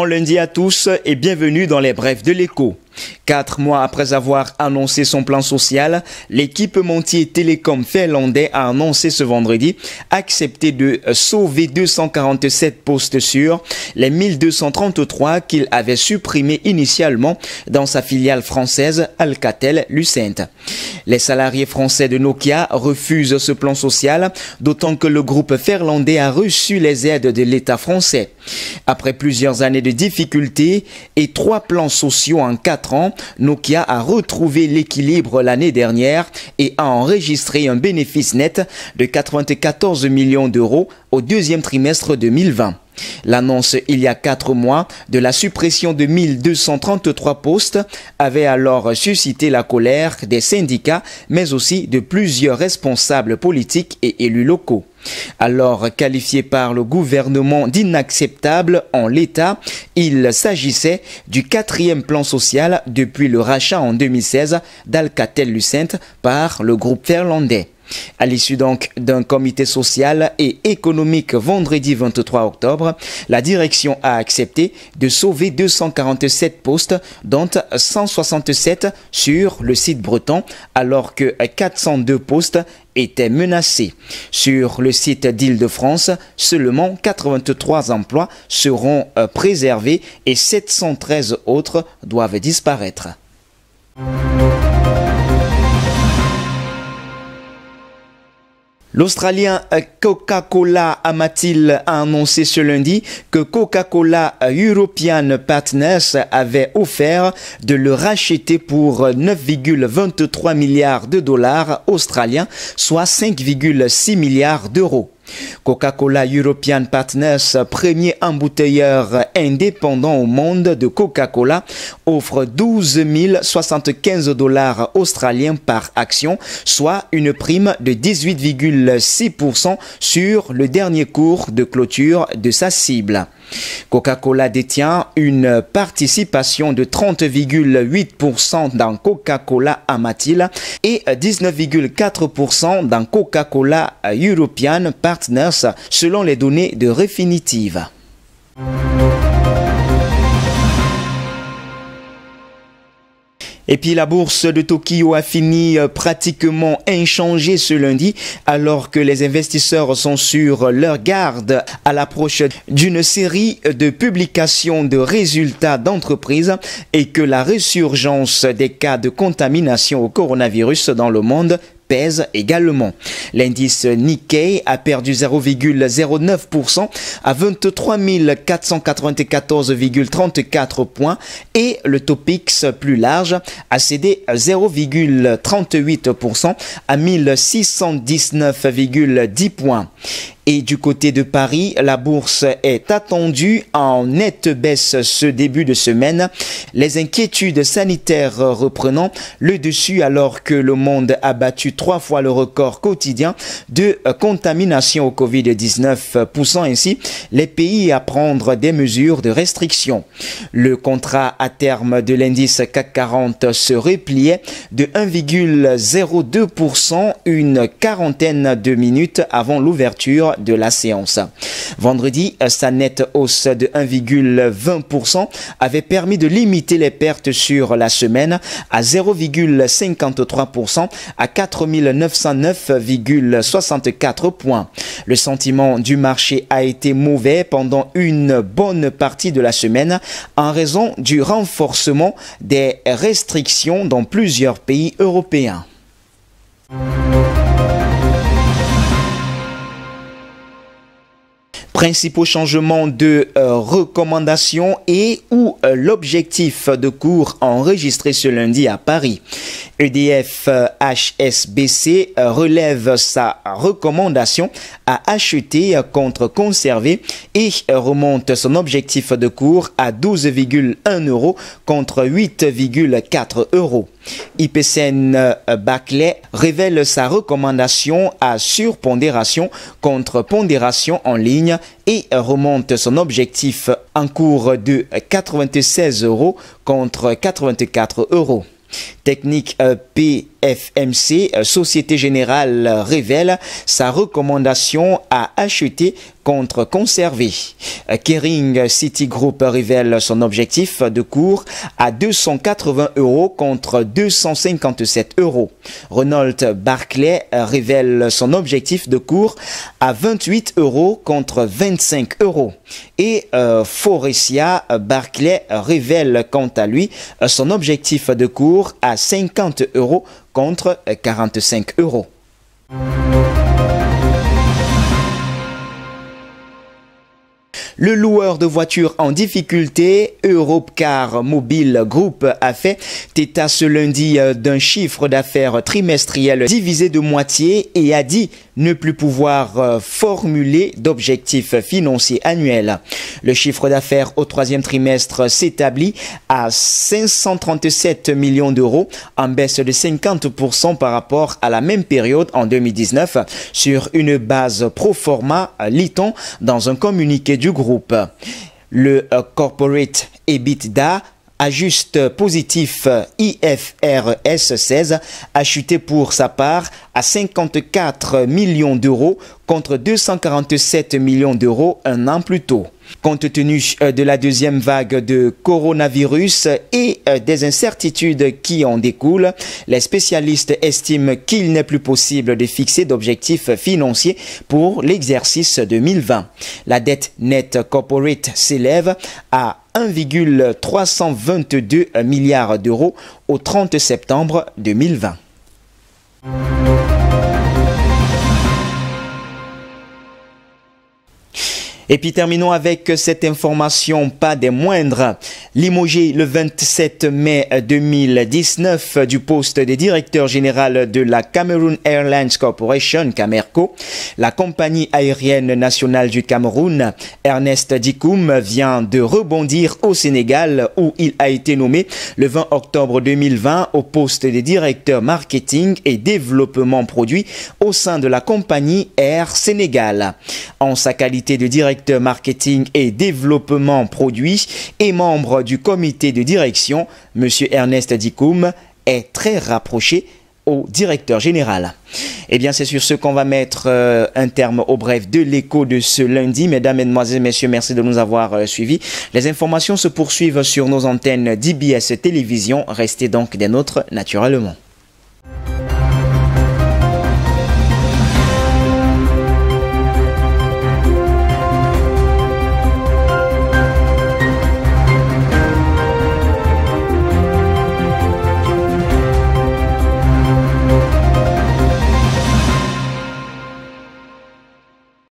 Bon lundi à tous et bienvenue dans les brefs de l'écho. 4 mois après avoir annoncé son plan social, l'équipementier télécom finlandais a annoncé ce vendredi accepter de sauver 247 postes sur les 1233 qu'il avait supprimés initialement dans sa filiale française Alcatel-Lucent. Les salariés français de Nokia refusent ce plan social, d'autant que le groupe finlandais a reçu les aides de l'État français. Après plusieurs années de difficultés et 3 plans sociaux en 4 ans, Nokia a retrouvé l'équilibre l'année dernière et a enregistré un bénéfice net de 94 millions d'euros au deuxième trimestre 2020. L'annonce il y a 4 mois de la suppression de 1233 postes avait alors suscité la colère des syndicats, mais aussi de plusieurs responsables politiques et élus locaux. Alors qualifié par le gouvernement d'inacceptable en l'état, il s'agissait du 4e plan social depuis le rachat en 2016 d'Alcatel-Lucent par le groupe finlandais. À l'issue donc d'un comité social et économique vendredi 23 octobre, la direction a accepté de sauver 247 postes, dont 167 sur le site breton, alors que 402 postes étaient menacés. Sur le site d'Île-de-France, seulement 83 emplois seront préservés et 713 autres doivent disparaître. L'Australien Coca-Cola Amatil a annoncé ce lundi que Coca-Cola European Partners avait offert de le racheter pour 9,23 milliards de dollars australiens, soit 5,6 milliards d'euros. Coca-Cola European Partners, premier embouteilleur indépendant au monde de Coca-Cola, offre 12 075 dollars australiens par action, soit une prime de 18,6% sur le dernier cours de clôture de sa cible. Coca-Cola détient une participation de 30,8% dans Coca-Cola Amatil et 19,4% dans Coca-Cola European Partners selon les données de Refinitiv. Et puis la bourse de Tokyo a fini pratiquement inchangée ce lundi alors que les investisseurs sont sur leur garde à l'approche d'une série de publications de résultats d'entreprises et que la résurgence des cas de contamination au coronavirus dans le monde pèse également. L'indice Nikkei a perdu 0,09% à 23 494,34 points et le Topix plus large a cédé 0,38% à 1619,10 points. Et du côté de Paris, la bourse est attendue en nette baisse ce début de semaine, les inquiétudes sanitaires reprenant le dessus alors que le monde a battu 3 fois le record quotidien de contamination au Covid-19, poussant ainsi les pays à prendre des mesures de restriction. Le contrat à terme de l'indice CAC 40 se repliait de 1,02% une quarantaine de minutes avant l'ouverture de la séance. Vendredi, sa nette hausse de 1,20% avait permis de limiter les pertes sur la semaine à 0,53% à 4 909,64 points. Le sentiment du marché a été mauvais pendant une bonne partie de la semaine en raison du renforcement des restrictions dans plusieurs pays européens. Principaux changements de recommandations et ou l'objectif de cours enregistré ce lundi à Paris. EDF HSBC relève sa recommandation à acheter contre conserver et remonte son objectif de cours à 12,1 € contre 8,4 €. IPCN Barclays révèle sa recommandation à surpondération contre pondération en ligne et remonte son objectif en cours de 96 € contre 84 €. Technique IFMC, Société Générale, révèle sa recommandation à acheter contre conserver. Kering Citigroup révèle son objectif de cours à 280 € contre 257 €. Renault Barclay révèle son objectif de cours à 28 € contre 25 €. Et Forestia Barclay révèle quant à lui son objectif de cours à 50 € contre 45 €. Le loueur de voitures en difficulté, Europcar Mobile Group, a fait état ce lundi d'un chiffre d'affaires trimestriel divisé de moitié et a dit ne plus pouvoir formuler d'objectifs financiers annuels. Le chiffre d'affaires au troisième trimestre s'établit à 537 millions d'euros, en baisse de 50% par rapport à la même période en 2019, sur une base pro forma, lit-on dans un communiqué du groupe. Le corporate EBITDA ajuste positif IFRS 16 a chuté pour sa part à 54 millions d'euros contre 247 millions d'euros un an plus tôt. Compte tenu de la deuxième vague de coronavirus et des incertitudes qui en découlent, les spécialistes estiment qu'il n'est plus possible de fixer d'objectifs financiers pour l'exercice 2020. La dette nette corporate s'élève à 1,322 milliards d'euros au 30 septembre 2020. Et puis terminons avec cette information, pas des moindres. Limogé le 27 mai 2019 du poste de directeur général de la Cameroon Airlines Corporation, Camerco, la compagnie aérienne nationale du Cameroun, Ernest Dikoum, vient de rebondir au Sénégal où il a été nommé le 20 octobre 2020 au poste de directeur marketing et développement produit au sein de la compagnie Air Sénégal. En sa qualité de directeur marketing et développement produit et membre du comité de direction, M. Ernest Dikoum est très rapproché au directeur général. Eh bien, c'est sur ce qu'on va mettre un terme au bref de l'écho de ce lundi. Mesdames, Mesdemoiselles, Messieurs, merci de nous avoir suivis. Les informations se poursuivent sur nos antennes d'IBS Télévision. Restez donc des nôtres naturellement.